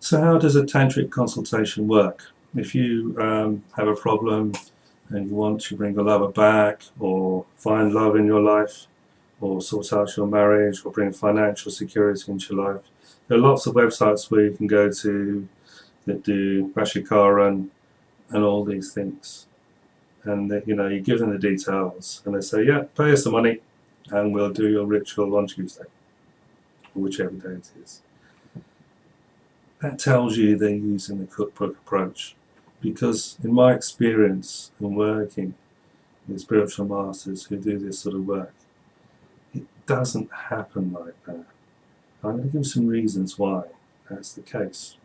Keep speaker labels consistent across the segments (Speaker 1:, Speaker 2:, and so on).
Speaker 1: So how does a tantric consultation work? If you have a problem and you want to bring a lover back, or find love in your life, or sort out your marriage, or bring financial security into your life, there are lots of websites where you can go to that do Vashikaran and all these things. And you give them the details, and they say, yeah, pay us the money, and we'll do your ritual on Tuesday, or whichever day it is. That tells you they're using the cookbook approach, because in my experience in working with spiritual masters who do this sort of work, it doesn't happen like that. I'm going to give some reasons why that's the case.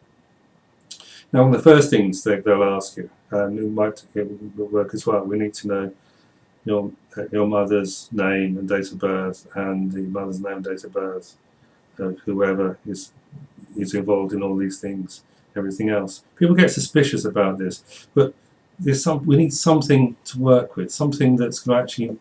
Speaker 1: Now, one of the first things they'll ask you, and it might work as well, we need to know your mother's name and date of birth, and the mother's name and date of birth of whoever is involved in all these things, everything else. People get suspicious about this, but we need something to work with, something that's going to actually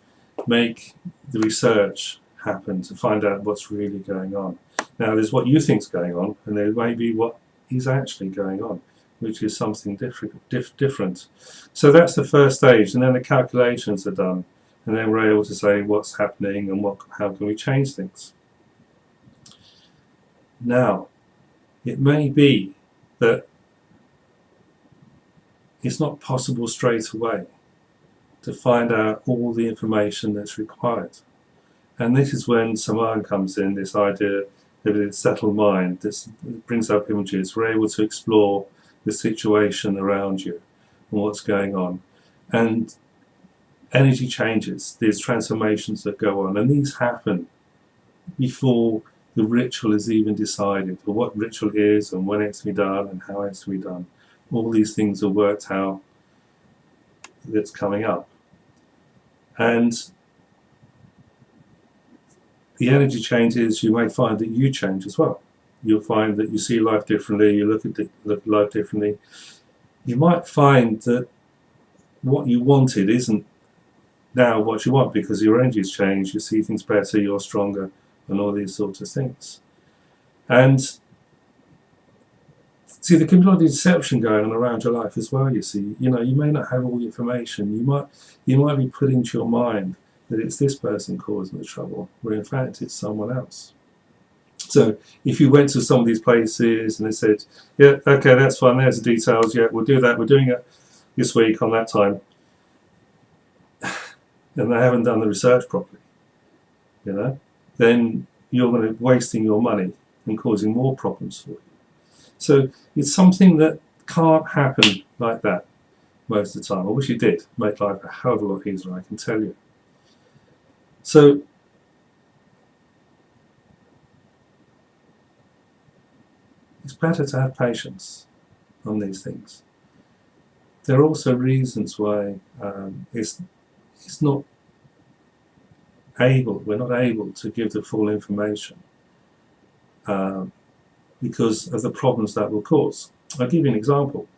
Speaker 1: make the research happen to find out what's really going on. Now, there's what you think's going on, and there may be what is actually going on, which is something different. So that's the first stage, and then the calculations are done, and then we're able to say what's happening and how can we change things. Now, it may be that it's not possible straight away to find out all the information that's required. And this is when Samadhi comes in, this idea of a settled mind that brings up images. We're able to explore the situation around you and what's going on. And energy changes, there's transformations that go on, and these happen before the ritual is even decided, or what ritual is and when it's to be done and how it's to be done. All these things are worked out that's coming up. And the energy changes, you may find that you change as well. You'll find that you see life differently, you look at life differently. You might find that what you wanted isn't now what you want, because your energy's changed, you see things better, you're stronger, and all these sorts of things. And see, there can be a lot of deception going on around your life as well, you see. You may not have all the information. You might be put into your mind that it's this person causing the trouble, where in fact it's someone else. So if you went to some of these places and they said, yeah, okay, that's fine, there's the details, yeah, we'll do that, we're doing it this week on that time, and they haven't done the research properly, then you're going to be wasting your money and causing more problems for you. So it's something that can't happen like that most of the time. I wish it did. Make life a hell of a lot easier, I can tell you. So it's better to have patience on these things. There are also reasons why it's not we're not able to give the full information because of the problems that will cause. I'll give you an example.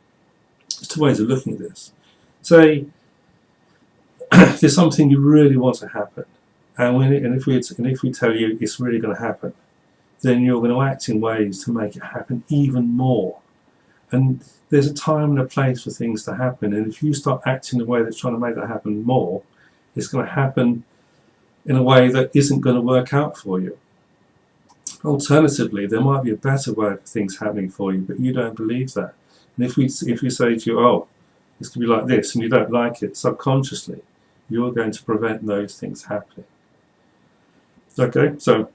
Speaker 1: There's two ways of looking at this. Say there's something you really want to happen, and if we tell you it's really going to happen, then you're going to act in ways to make it happen even more. And there's a time and a place for things to happen, and if you start acting in a way that's trying to make that happen more, it's going to happen in a way that isn't going to work out for you. Alternatively, there might be a better way of things happening for you, but you don't believe that. And if we say to you, oh, it's going to be like this, and you don't like it, subconsciously, you're going to prevent those things happening. Okay, so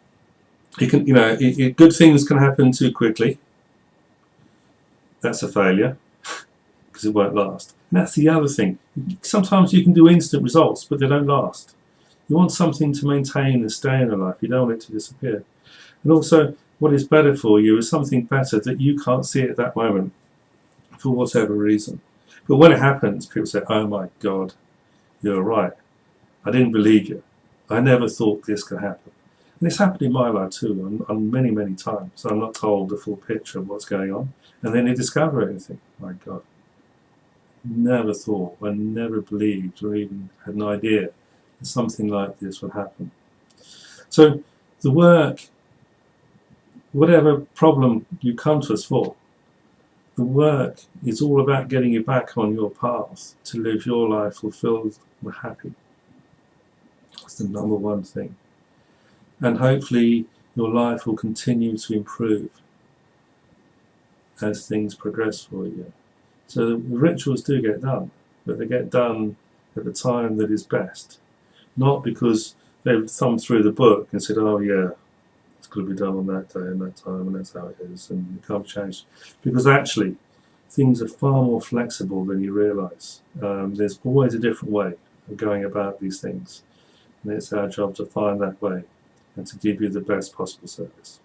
Speaker 1: it can, good things can happen too quickly. That's a failure, because it won't last. And that's the other thing. Sometimes you can do instant results, but they don't last. You want something to maintain and stay in your life. You don't want it to disappear. And also, what is better for you is something better that you can't see at that moment, for whatever reason. But when it happens, people say, oh my God, you're right. I didn't believe you. I never thought this could happen. And it's happened in my life too, on many, many times. I'm not told the full picture of what's going on. And then you discover it and think, my God, never thought, I never believed, or even had an idea that something like this would happen. So the work, whatever problem you come to us for, the work is all about getting you back on your path to live your life fulfilled and happy. That's the number one thing. And hopefully your life will continue to improve as things progress for you. So the rituals do get done, but they get done at the time that is best. Not because they've thumbed through the book and said, oh yeah, it's got to be done on that day and that time and that's how it is and you can't change. Because actually things are far more flexible than you realise. There's always a different way of going about these things, and it's our job to find that way and to give you the best possible service.